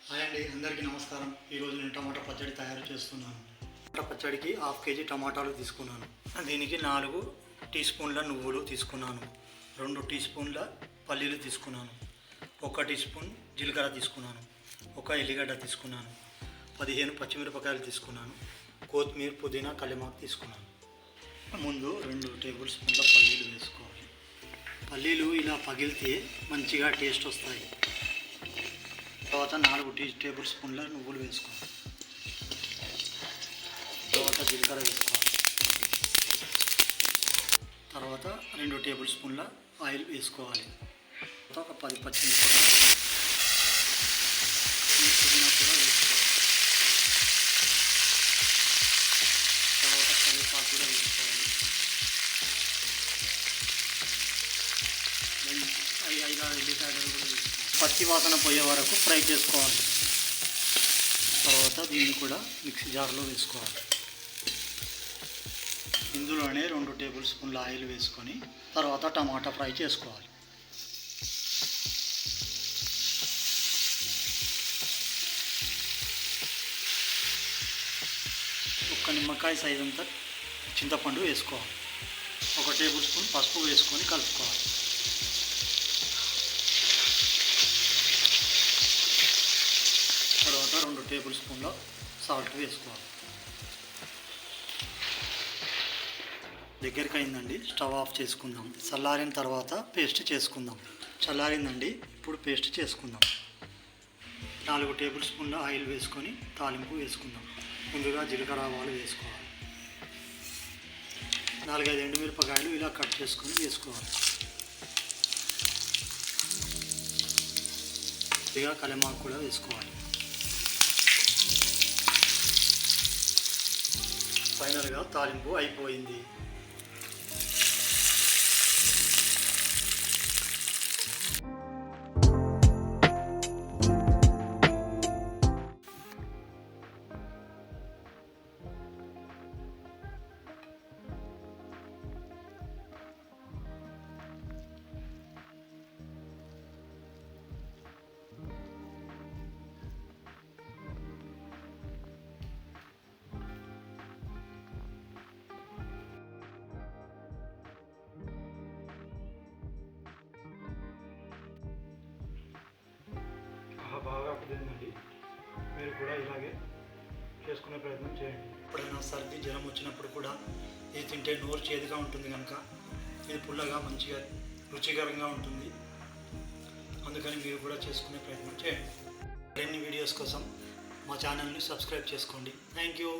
Hi అండి, అందరికీ నమస్కారం. ఈరోజు నేను టమాటా పచ్చడి తయారు చేస్తున్నాను. టమాటా పచ్చడికి 1/2 కేజీ టమాటాలు తీసుకున్నాను. దీనికి 4 టీ స్పూన్ల నువ్వులు తీసుకున్నాను, 2 టీ స్పూన్ల పల్లీలు తీసుకున్నాను, 1 టీ స్పూన్ జీలకర్ర తీసుకున్నాను, 1 ఎల్లిగడ్డ తీసుకున్నాను, 15 పచ్చిమిరపకాయలు తీసుకున్నాను, కొత్తిమీర, పుదీనా, కల్లిమాకు తీసుకున్నాను. ముందు 2 టేబుల్ స్పూన్ల పల్లీలు వేసుకోవాలి. పల్లీలు ఇలా పగిలితే మంచిగా టేస్ట్ వస్తాయి. తర్వాత 4 టేబుల్ స్పూన్ల నువ్వులు వేసుకోవాలి. తర్వాత జీలకర్ర వేసుకోవాలి. తర్వాత 2 టేబుల్ స్పూన్ల ఆయిల్ వేసుకోవాలి. తర్వాత ఒక 10 పచ్చిమిరపకాయలు, పుదీనా కూడా వేసుకోవాలి. తర్వాత కరివేపాకు కూడా వేసుకోవాలి. 5-6 ఎల్లిపాయలు కూడా వేసుకోవాలి. పచ్చి వాసన పోయే వరకు ఫ్రై చేసుకోవాలి. తర్వాత దీన్ని కూడా మిక్సీ జార్లో వేసుకోవాలి. ఇందులోనే 2 టేబుల్ స్పూన్ల ఆయిల్ వేసుకొని తర్వాత టమాటా ఫ్రై చేసుకోవాలి. ఒక నిమ్మకాయ సైజ్ అంతా చింతపండు వేసుకోవాలి. 1 టేబుల్ స్పూన్ పసుపు వేసుకొని కలుపుకోవాలి. తర్వాత 2 టేబుల్ స్పూన్ల సాల్ట్ వేసుకోవాలి. దగ్గరికి అయిందండి, స్టవ్ ఆఫ్ చేసుకుందాం. చల్లారిన తర్వాత పేస్ట్ చేసుకుందాం. చల్లారిందండి, ఇప్పుడు పేస్ట్ చేసుకుందాం. 4 టేబుల్ స్పూన్ల ఆయిల్ వేసుకొని తాలింపు వేసుకుందాం. ముందుగా జీలకర్ర, ఆవాలు వేసుకోవాలి. 4-5 ఎండుమిరపకాయలు ఇలా కట్ చేసుకొని వేసుకోవాలి. కొద్దిగా కల్లిమాకు కూడా వేసుకోవాలి. ఫైనల్గా తాలింపు అయిపోయింది. బాగా కుదిరిందండి. మీరు కూడా ఇలాగే చేసుకునే ప్రయత్నం చేయండి. ఎప్పుడైనా సర్ది, జ్వరం వచ్చినప్పుడు కూడా ఇది తింటే నోరు చేదుగా ఉంటుంది కనుక ఇది పుల్లగా మంచిగా రుచికరంగా ఉంటుంది. అందుకని మీరు కూడా చేసుకునే ప్రయత్నం చేయండి. మరిన్ని వీడియోస్ కోసం మా ఛానల్ని సబ్స్క్రైబ్ చేసుకోండి. Thank you.